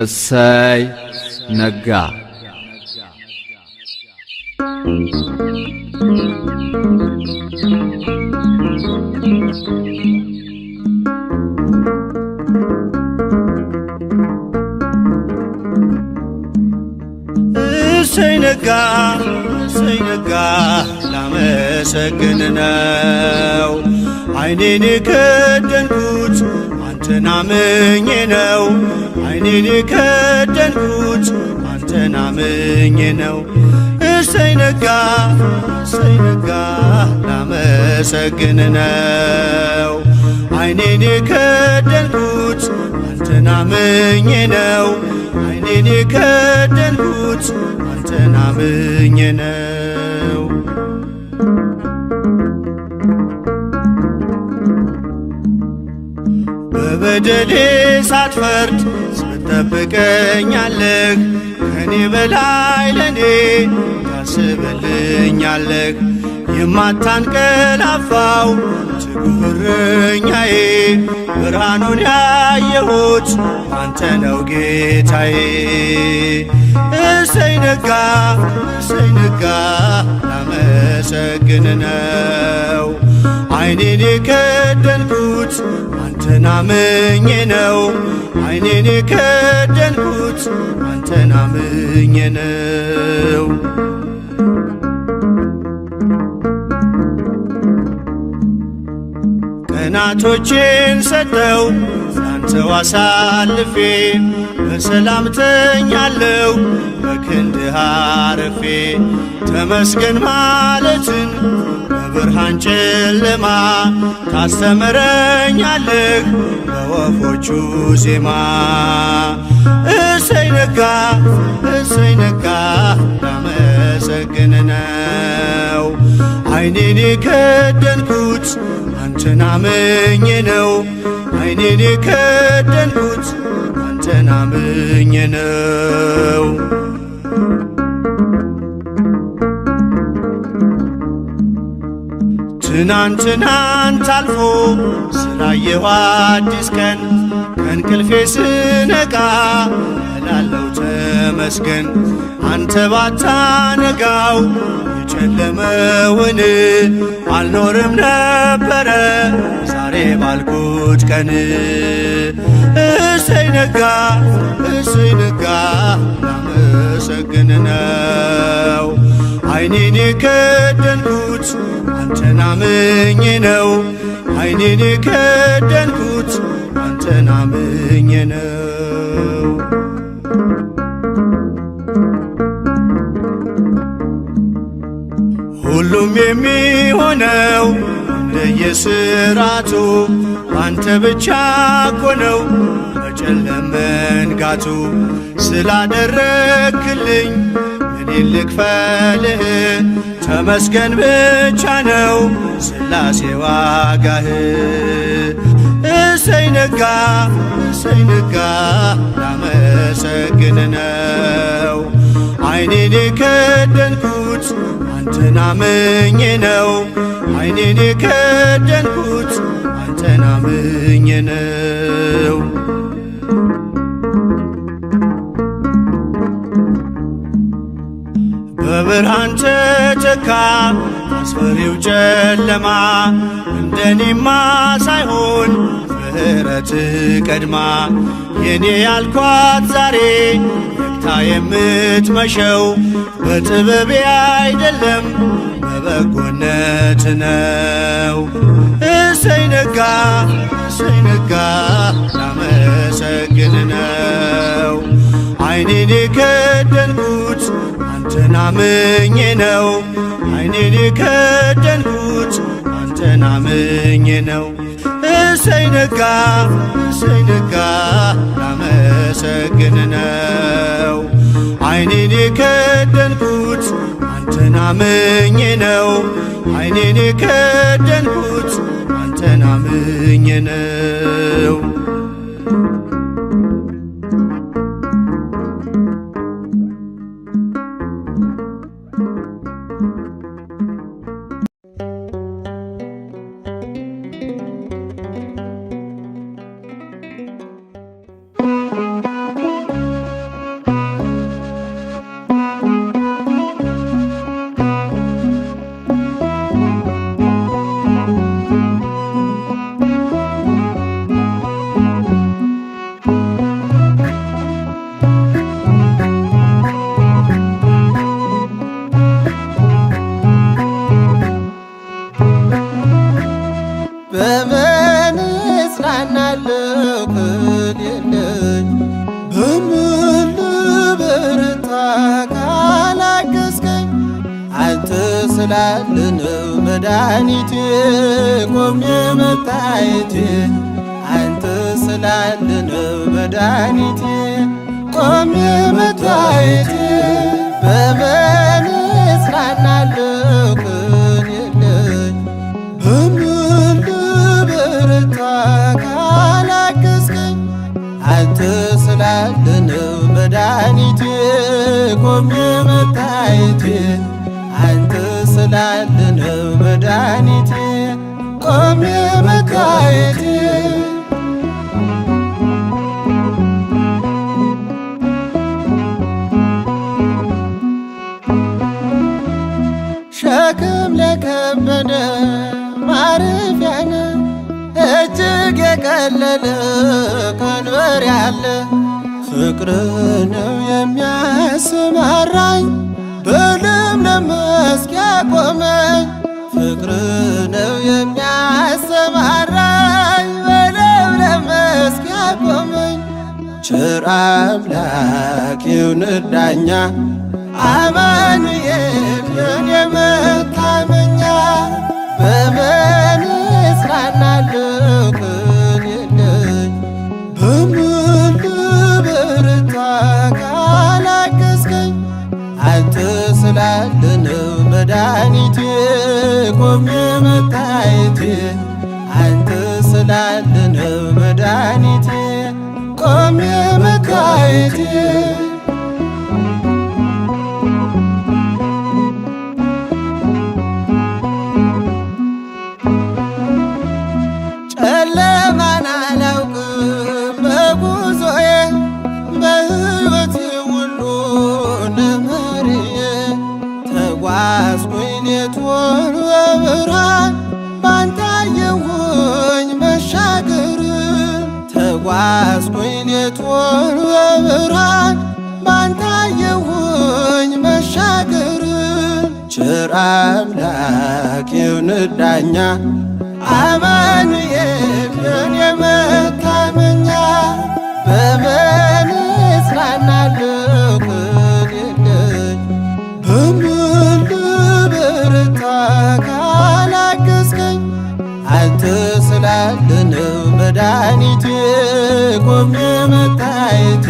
እሰይ ነጋ እሰይ ነጋ ላመሰግን ነው። ዓይኔን የከደንኩት አንተን አምኜ ነው። ዓይኔን የከደንኩት አንተን አምኜ ነው። እሰይ ነጋ ላመሰግን ነው። ዓይኔን የከደንኩት አንተን አምኜ ነው። ዓይኔን የከደንኩት አንተን አምኜ ነው። በበደሌ ሳትፈርድ ትጠብቀኛለህ። ከኔ በላይ ለኔ ታስብልኛለህ። የማታንቀላፋው ትጉህ እረኛዬ ብርሃኑን ያየሁት አንተ ነው ጌታዬ። እሰይ ነጋ ላመሰግን ነው። ዓይኔን የከደንኩት አንተን አምኜ ነው። ዓይኔን የከደንኩት አንተን አምኜ ነው። ቀናቶቼን ሰጠው ላንተው አሳልፌ በሰላም ተኛለሁ በክንድህ አርፌ። ተመስገን ማለትን በብርሃን ጨለማ ታስተምረኛለህ በወፎቹ ዜማ። እሰይ ነጋ ላመሰግን ነው። ዓይኔን የከደንኩት አንተን አምኜ ነው። ዓይኔን የከደንኩት አንተን አምኜ ነው። ትናንት አልፎ ስላየሁ አዲስ ቀን ከእንቅልፌ ስነቃ እላለሁ ተመስገን። አንተ ባታነጋው የጨለመውን አልኖርም ነበረ ዛሬ ባልኩት ቀን። እሰይ ነጋ ላመሰግን ነው። ዓይኔን የከደንኩት አንተን አምኜ ነው። ዓይኔን የከደንኩት አንተን አምኜ ነው። ሁሉም የሚሆነው እንደየሥራቱ አንተ ብቻ እኮ ነው በጨለማ መንጋቱ። ስላደረግክልኝ እኔን ልክፈልህ ተመስገን ብቻ ነው ሥላሴ ዋጋህ። እሰይ ነጋ ላመሰግን ነው። ዓይኔን የከደንኩት አንተን አምኜ ነው። ዓይኔን የከደንኩት አንተን አምኜ ነው። በብርሃን ተተካ አስፈሪው ጨለማ። እንደኔማ ሳይሆን ምሕረት ቀድማ የኔ ያልኳት ዛሬ ነግታ የምትመሸው በጥበቤ አይደለም በበጎነት ነው። እሰይ ነጋ ላመሰግን ነው። ዓይኔን የከደንኩት አንተን አምኜ ነው። ዓይኔን የከደንኩት አንተን አምኜ ነው። እሰይ ነጋ ላመሰግን ነው። ዓይኔን የከደንኩት አንተን አምኜ ነው። ዓይኔን የከደንኩት አንተን አምኜ ነው። ስላለነው መድኃኒቴ ቆሜ መታየቴ አንተ ስላለነው መድኃኒቴ ቆሜ መታየቴ በምን እጽናናለሁ ቅን የለኝ በምን ልበረታ ካላገዝከኝ አንተ ስላለነው መድኃኒቴ ቆሜ መታየቴ አንተ ስላለነው መድኃኒቴ ቆሜ መታየቴ ሸክም ለከበደ ማረፊያ ነህ እጅግ የቀለለ ቀንበር ያለ ፍቅር ነው የሚያሰማራኝ በለምለም መስክ ያቆመኝ ፍቅር ነው የሚያሰማራኝ በለምለም መስክ ያቆመኝ ቸር አምላክ ይሁንህ ዳኛ አማኑኤል የኔ መታመኛ በምን እጽናናለሁ ቅን የለኝ በምን ልበረታ ካላገዝከኝ አንተ ስላለነው መድኃኒቴ ቆሜ መታየቴ አንተ ስላለነው መድኃኒቴ ቆሜ መታየቴ ጨለማን አላውቅም በጉዞዬ በሕይወቴ ሁሉ ነመርዬ ተጓዝኩኝ ሌቱን በብርሃን ባንተ አየሁኝ መሻገርን ተጓዝኩኝ ሌቱን በብርሃን ባንተ አየሁኝ መሻገርን ቸር አምላክ ይሁንህ ዳኛ አማኑኤል የኔ መታመኛ በምን እጽናናለሁ ቅን የለኝ በምን ልበረታ ካላገዝከኝ አንተ ስላለነው መድኃኒቴ ቆሜ መታየቴ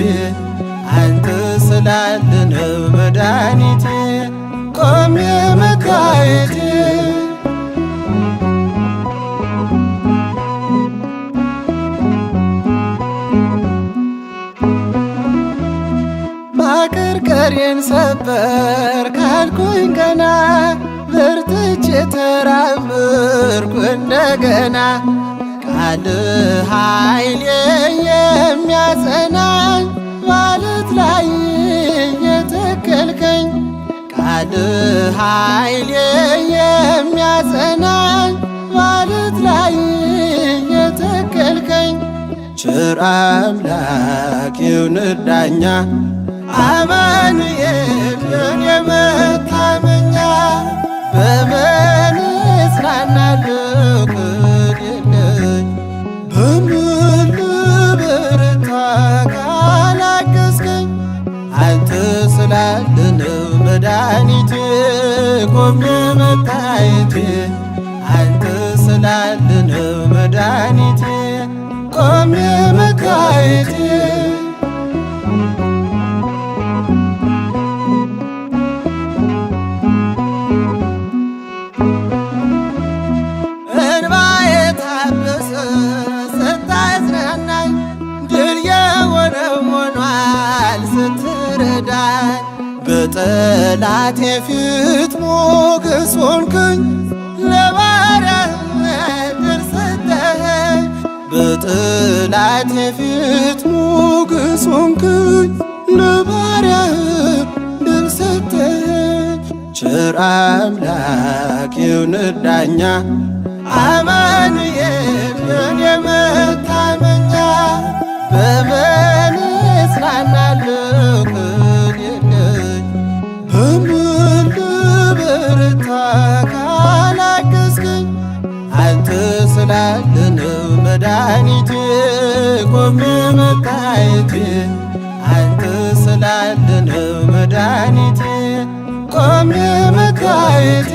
አንተ ስላለነው መድኃኒቴ ቆሜ መታየቴ ማቀርቀሬን ሰበር ካልኩኝ ገና በርትቼ ተራመድኩ እንደገና ቃልህ ኃይሌ የሚያጸናኝ ማለት ላይ የተከልከኝ ቃልህ ኃይሌ የሚያጸናኝ ማለት ላይ የተከልከኝ ቸር አምላክ ይሁንህ ዳኛ አማኑኤል የኔ መታመኛ በምን እጽናናለሁ ቅን የለኝ በምን ልበረታ ካላገዝከኝ አንተ ስላለነው መድኃኒቴ ቆሜ መታየቴ አንተ ስላለነው መድኃኒቴ ቆሜ መታየቴ በጠላቴ ፊት ሞገስ ሆንክኝ ለባሪያህ ዕድል ሰጠኸኝ በጠላቴ ፊት ሞገስ ሆንክኝ ለባሪያህ ዕድል ሰጠኸኝ ቸር አምላክ ይሁንህ ዳኛ አማኑኤል የኔ መታመኛ በምን እጽናናለሁ ቅን የለኝ በምን ልበረታ ካላገዝከኝ አንተ ስላለነው መድኃኒቴ ቆሜ መታየቴ አንተ ስላለነው መድኃኒቴ ቆሜ መታየቴ